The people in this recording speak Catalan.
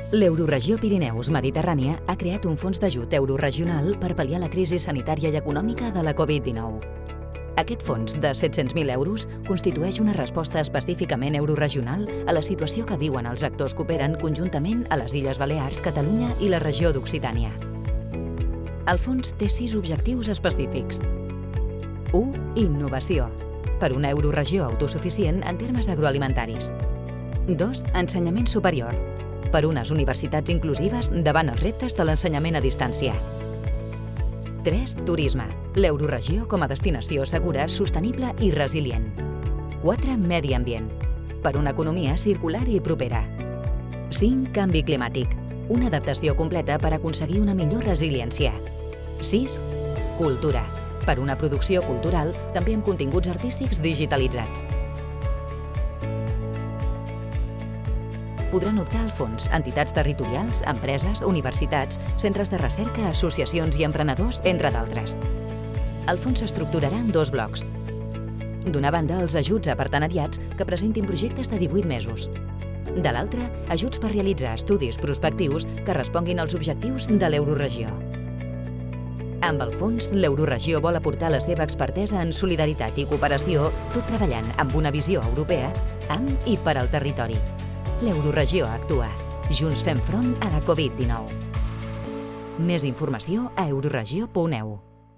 L'Euroregió Pirineus-Mediterrània ha creat un fons d'ajut euroregional per pal·liar la crisi sanitària i econòmica de la Covid-19. Aquest fons de 700.000 euros constitueix una resposta específicament euroregional a la situació que viuen els actors que operen conjuntament a les Illes Balears, Catalunya i la regió d'Occitània. El fons té 6 objectius específics. 1. Innovació, per una euroregió autosuficient en termes agroalimentaris. 2. Ensenyament superior, per unes universitats inclusives davant els reptes de l'ensenyament a distància. 3. Turisme, l'euroregió com a destinació segura, sostenible i resilient. 4. Medi ambient, per una economia circular i propera. 5. Canvi climàtic, una adaptació completa per aconseguir una millor resiliència. 6. Cultura, per una producció cultural també amb continguts artístics digitalitzats. Podran optar al fons entitats territorials, empreses, universitats, centres de recerca, associacions i emprenedors, entre d'altres. El fons s'estructurarà en 2 blocs. D'una banda, els ajuts a partenariats que presentin projectes de 18 mesos. De l'altra, ajuts per realitzar estudis prospectius que responguin als objectius de l'euroregió. Amb el fons, l'euroregió vol aportar la seva expertesa en solidaritat i cooperació, tot treballant amb una visió europea, amb i per al territori. L'euroregió actua. Junts fem front a la Covid-19. Més informació a euroregió.eu.